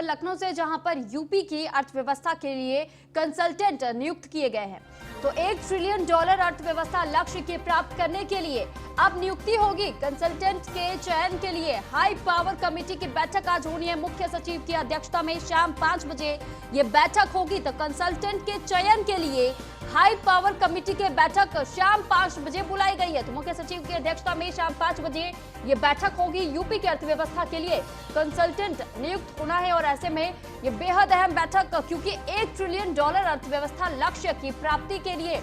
लखनऊ से, जहां पर यूपी की अर्थव्यवस्था के लिए कंसल्टेंट नियुक्त किए गए हैं। तो $1 ट्रिलियन अर्थव्यवस्था लक्ष्य के प्राप्त करने के लिए अब नियुक्ति होगी। कंसल्टेंट के चयन के लिए हाई पावर कमेटी की बैठक आज होनी है। मुख्य सचिव की अध्यक्षता में शाम 5 बजे ये बैठक होगी। तो कंसल्टेंट के चयन के लिए हाई पावर कमेटी की बैठक शाम 5 बजे बुलाई गई है। तो मुख्य सचिव की अध्यक्षता में शाम 5 बजे ये बैठक होगी। यूपी की अर्थव्यवस्था के लिए कंसल्टेंट नियुक्त होना है और ऐसे में ये बेहद अहम बैठक, क्योंकि $1 ट्रिलियन अर्थव्यवस्था लक्ष्य की प्राप्ति के लिए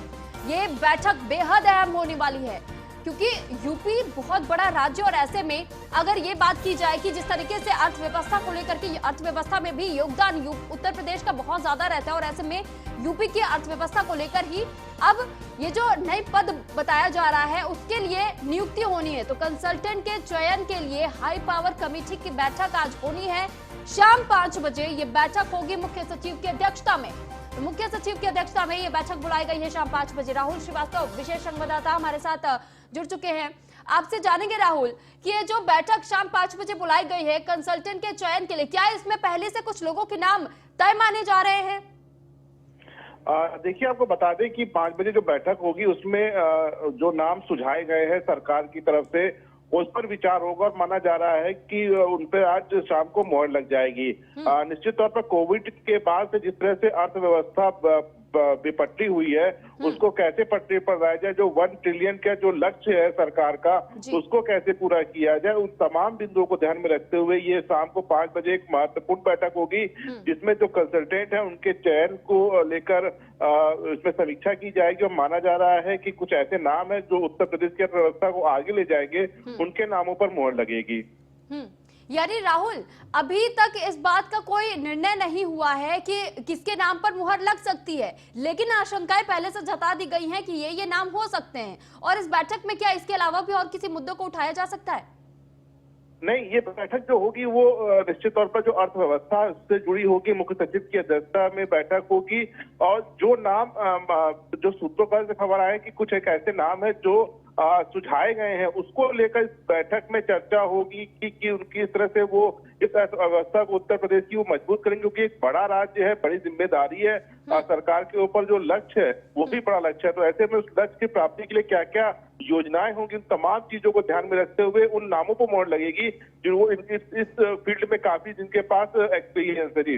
ये बैठक बेहद अहम होने वाली है, क्योंकि यूपी बहुत बड़ा राज्य और ऐसे में अगर ये बात की जाए कि जिस तरीके से अर्थव्यवस्था को लेकर के अर्थव्यवस्था में भी योगदान उत्तर प्रदेश का बहुत ज्यादा रहता है और ऐसे में यूपी की अर्थव्यवस्था को लेकर ही अब ये जो नई पद बताया जा रहा है उसके लिए नियुक्ति होनी है। तो कंसल्टेंट के चयन के लिए हाई पावर कमेटी की बैठक आज होनी है। शाम 5 बजे ये बैठक होगी मुख्य सचिव की अध्यक्षता में। मुख्य सचिव की अध्यक्षता में ये बैठक बुलाई गई है शाम 5 बजे। राहुल श्रीवास्तव विशेष संवाददाता हमारे साथ जुड़ चुके हैं। आपसे जानेंगे राहुल कि ये जो बैठक शाम 5 बजे बुलाई गई है कंसल्टेंट के चयन के लिए, क्या इसमें पहले से कुछ लोगों के नाम तय माने जा रहे हैं? देखिए, आपको बता दें कि 5 बजे जो बैठक होगी उसमें जो नाम सुझाए गए हैं सरकार की तरफ से उस पर विचार होगा और माना जा रहा है कि उन पर आज शाम को मोहर लग जाएगी। निश्चित तौर पर कोविड के बाद से जिस तरह से अर्थव्यवस्था बेपटरी हुई है उसको कैसे पटरी पर लाया जाए, जो 1 ट्रिलियन का जो लक्ष्य है सरकार का उसको कैसे पूरा किया जाए, उन तमाम बिंदुओं को ध्यान में रखते हुए ये शाम को 5 बजे एक महत्वपूर्ण बैठक होगी जिसमें जो कंसल्टेंट है उनके चयन को लेकर इसमें समीक्षा की जाएगी। और माना जा रहा है कि कुछ ऐसे नाम है जो उत्तर प्रदेश की अर्थव्यवस्था को आगे ले जाएंगे, उनके नामों पर मोहर लगेगी। यानी राहुल, अभी तक इस बात का कोई निर्णय नहीं हुआ है कि किसके नाम पर मुहर लग सकती है, लेकिन आशंकाएं पहले से जता दी गई हैं कि ये नाम हो सकते हैं। और इस बैठक में क्या इसके अलावा भी और किसी मुद्दों को उठाया जा सकता है? नहीं, ये बैठक जो होगी वो निश्चित तौर पर जो अर्थव्यवस्था से जुड़ी होगी, मुख्य सचिव की अध्यक्षता में बैठक होगी। और जो नाम जो सूत्रों पर खबर आए कि कुछ एक ऐसे नाम है जो सुझाए गए हैं उसको लेकर इस बैठक में चर्चा होगी कि उनकी इस तरह से वो इस अर्थव्यवस्था को उत्तर प्रदेश की वो मजबूत करेंगे, क्योंकि एक बड़ा राज्य है, बड़ी जिम्मेदारी है सरकार के ऊपर। जो लक्ष्य है वो भी बड़ा लक्ष्य है। तो ऐसे में उस लक्ष्य की प्राप्ति के लिए क्या क्या योजनाएं होंगी, उन तमाम चीजों को ध्यान में रखते हुए उन नामों पर मोहर लगेगी जो वो इस फील्ड में काफी जिनके पास एक्सपीरियंस है।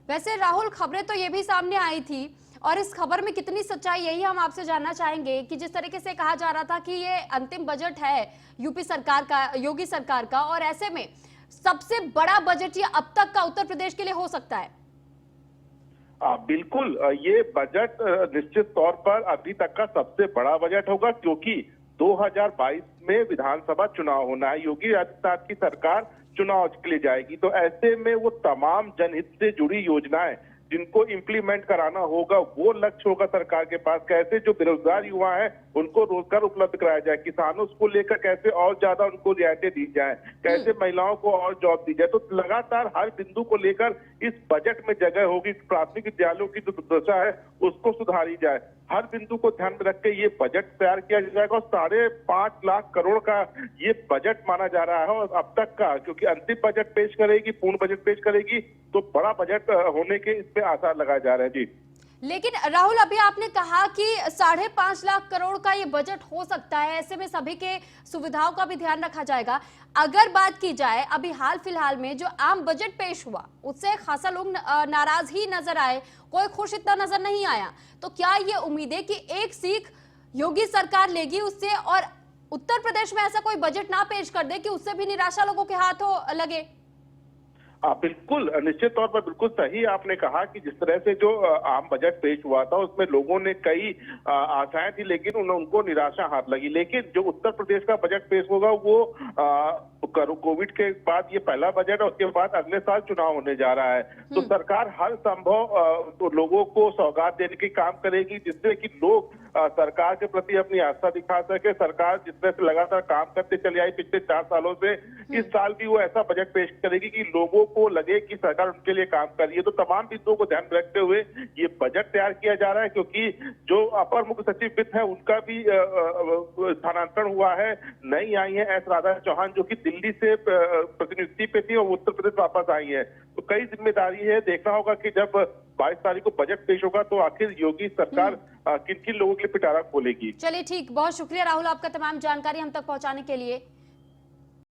वैसे राहुल, खबरें तो ये भी सामने आई थी और इस खबर में कितनी सच्चाई, यही हम आपसे जानना चाहेंगे कि जिस तरीके से कहा जा रहा था कि ये अंतिम बजट है यूपी सरकार का, योगी सरकार का, और ऐसे में सबसे बड़ा बजट ये अब तक का उत्तर प्रदेश के लिए हो सकता है। बिल्कुल, ये बजट निश्चित तौर पर अभी तक का सबसे बड़ा बजट होगा, क्योंकि 2022 में विधानसभा चुनाव होना है। योगी आदित्यनाथ की सरकार चुनाव के लिए जाएगी, तो ऐसे में वो तमाम जनहित से जुड़ी योजनाएं जिनको इम्प्लीमेंट कराना होगा वो लक्ष्य होगा सरकार के पास। कैसे जो बेरोजगार युवा हैं उनको रोजगार उपलब्ध कराया जाए, किसानों को लेकर कैसे और ज्यादा उनको रियायतें दी जाए, कैसे महिलाओं को और जॉब दी जाए। तो लगातार हर बिंदु को लेकर इस बजट में जगह होगी। प्राथमिक विद्यालयों की जो दुर्दशा है उसको सुधारी जाए, हर बिंदु को ध्यान में रख के ये बजट तैयार किया जाएगा। और 5.5 लाख करोड़ का ये बजट माना जा रहा है और अब तक का, क्योंकि अंतिम बजट पेश करेगी, पूर्ण बजट पेश करेगी, तो बड़ा बजट होने के इसमें आसार लगाए जा रहे हैं। जी, लेकिन राहुल, अभी आपने कहा कि 5.5 लाख करोड़ का ये बजट हो सकता है, ऐसे में सभी के सुविधाओं का भी ध्यान रखा जाएगा। अगर बात की जाए अभी हाल फिलहाल में जो आम बजट पेश हुआ उससे खासा लोग नाराज ही नजर आए, कोई खुश इतना नजर नहीं आया। तो क्या ये उम्मीद है कि एक सीख योगी सरकार लेगी उससे और उत्तर प्रदेश में ऐसा कोई बजट ना पेश कर दे कि उससे भी निराशा लोगों के हाथों लगे? बिल्कुल, निश्चित तौर पर बिल्कुल सही आपने कहा कि जिस तरह से जो आम बजट पेश हुआ था उसमें लोगों ने कई आशाएं थी, लेकिन उनको निराशा हाथ लगी। लेकिन जो उत्तर प्रदेश का बजट पेश होगा वो कोविड के बाद ये पहला बजट है, उसके बाद अगले साल चुनाव होने जा रहा है। तो सरकार हर संभव लोगों को सौगात देने की काम करेगी जिससे कि लोग सरकार के प्रति अपनी आस्था दिखा सके। सरकार जिस तरह से लगातार काम करते चली आई पिछले 4 सालों से, इस साल भी वो ऐसा बजट पेश करेगी कि लोगों को लगे कि सरकार उनके लिए काम कर रही है। तो तमाम बिंदुओं को ध्यान में रखते हुए ये बजट तैयार किया जा रहा है, क्योंकि जो अपर मुख्य सचिव वित्त है उनका भी स्थानांतरण हुआ है। नई आई है एस राधा चौहान, जो कि दिल्ली से प्रतिनियुक्ति पे थी और उत्तर प्रदेश वापस आई है। तो कई जिम्मेदारी है, देखना होगा कि जब 22 तारीख को बजट पेश होगा तो आखिर योगी सरकार किन किन लोगों के लिए पिटारा खोलेगी। चलिए ठीक, बहुत शुक्रिया राहुल आपका तमाम जानकारी हम तक पहुंचाने के लिए।